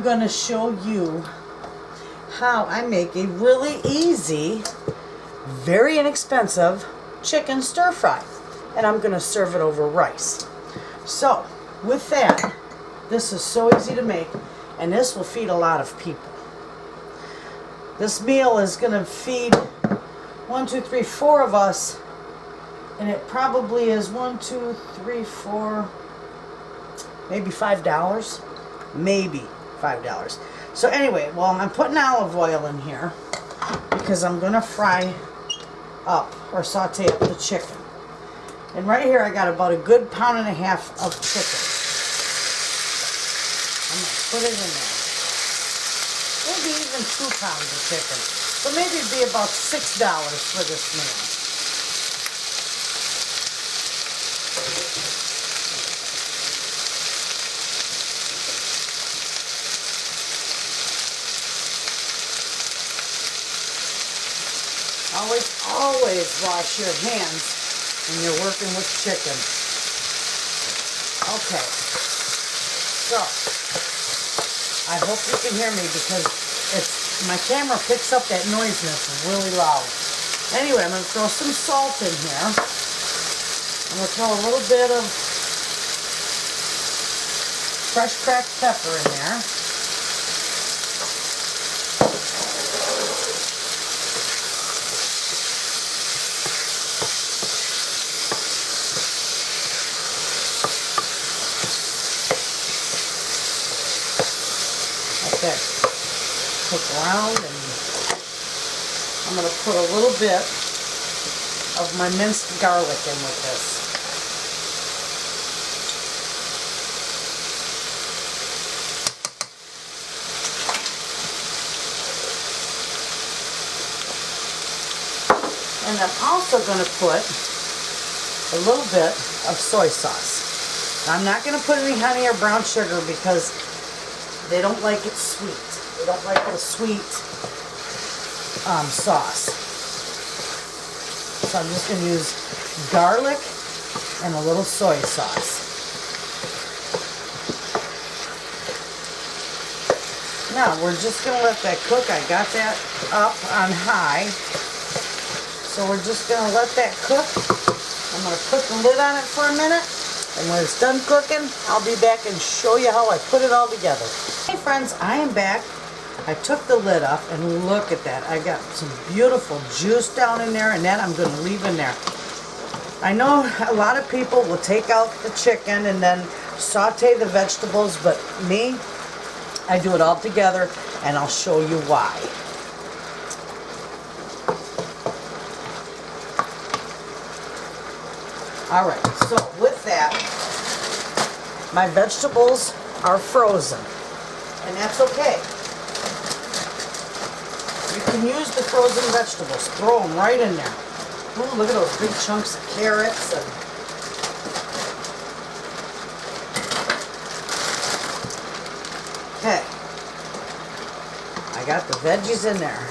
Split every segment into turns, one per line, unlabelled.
going to show you how I make a really easy, very inexpensive chicken stir fry. And I'm going to serve it over rice. So, with that, this is so easy to make, and this will feed a lot of people. This meal is going to feed 1, 2, 3, 4 of us, and it probably is 1, 2, 3, 4, maybe $5. Maybe $5. So anyway, well, I'm putting olive oil in here because I'm going to fry up or saute up the chicken. And right here I got about a good 1.5 pounds of chicken. I'm going to put it in there. Maybe even 2 pounds of chicken. So maybe it'd be about $6 for this meal. Always wash your hands when you're working with chicken. Okay. So, I hope you can hear me because my camera picks up that noise and it's really loud. Anyway, I'm going to throw some salt in here. I'm going to throw a little bit of fresh cracked pepper in there. Cook around, and I'm going to put a little bit of my minced garlic in with this. And I'm also going to put a little bit of soy sauce. Now, I'm not going to put any honey or brown sugar because they don't like it sweet. They don't like a sweet sauce. So I'm just going to use garlic and a little soy sauce. Now we're just going to let that cook. I got that up on high. So we're just going to let that cook. I'm going to put the lid on it for a minute. And when it's done cooking, I'll be back and show you how I put it all together. Hey friends, I am back. I took the lid off and look at that. I got some beautiful juice down in there, and that I'm going to leave in there. I know a lot of people will take out the chicken and then saute the vegetables, but me, I do it all together, and I'll show you why. Alright, so with that, my vegetables are frozen, and that's okay. You can use the frozen vegetables, throw them right in there. Ooh, look at those big chunks of carrots. Okay, I got the veggies in there.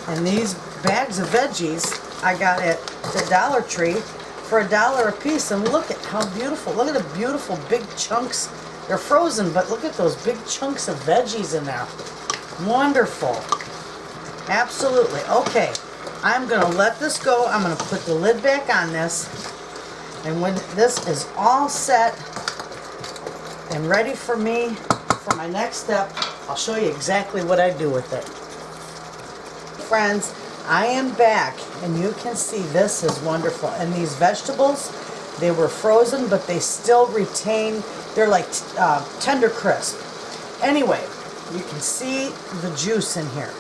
And these bags of veggies I got at the Dollar Tree for $1 a piece, and look at how beautiful. Look at the beautiful big chunks. They're frozen, but look at those big chunks of veggies in there. Wonderful. Absolutely. Okay, I'm going to let this go. I'm going to put the lid back on this, and when this is all set and ready for me for my next step, I'll show you exactly what I do with it. Friends, I am back, and you can see this is wonderful. And these vegetables, they were frozen, but they still retain, they're like tender crisp. Anyway, you can see the juice in here.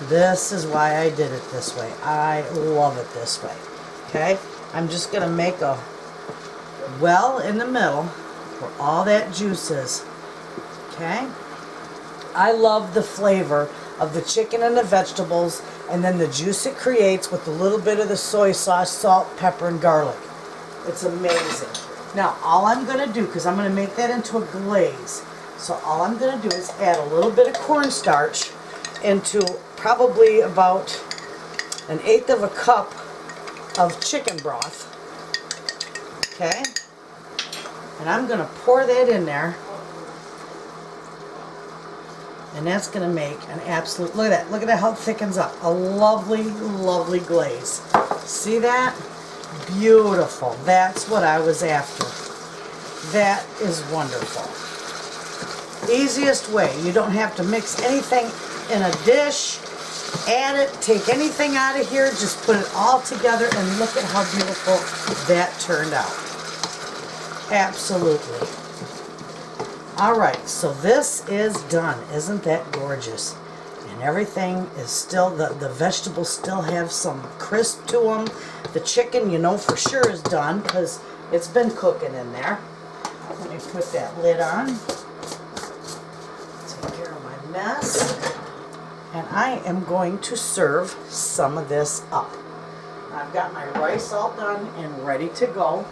This is why I did it this way. I love it this way. Okay, I'm just going to make a well in the middle where all that juice is. Okay, I love the flavor of the chicken and the vegetables, and then the juice it creates with a little bit of the soy sauce, salt, pepper, and garlic. It's amazing. Now, all I'm going to do, because I'm going to make that into a glaze, so all I'm going to do is add a little bit of cornstarch into probably about 1/8 of a cup of chicken broth. Okay? And I'm going to pour that in there. And that's going to make an absolute, look at that how it thickens up. A lovely, lovely glaze. See that? Beautiful. That's what I was after. That is wonderful. Easiest way. You don't have to mix anything in a dish. Add it, take anything out of here, just put it all together, and look at how beautiful that turned out. Absolutely. Alright, so this is done. Isn't that gorgeous? And everything is still, the vegetables still have some crisp to them. The chicken, you know for sure is done because it's been cooking in there. Let me put that lid on. Take care of my mess. And I am going to serve some of this up. I've got my rice all done and ready to go.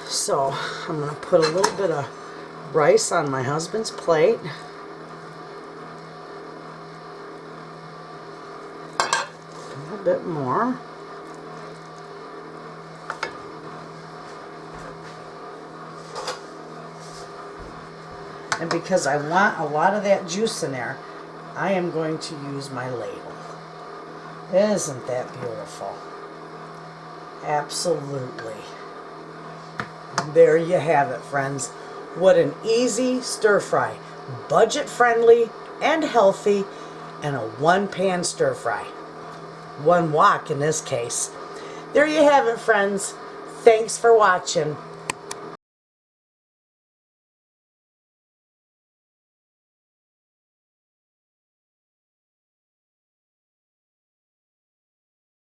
So I'm going to put a little bit of rice on my husband's plate. A little bit more. And because I want a lot of that juice in there, I am going to use my ladle. Isn't that beautiful? Absolutely. There you have it, friends. What an easy stir fry. Budget friendly and healthy, and a one-pan stir fry. One wok in this case. There you have it, friends. Thanks for watching.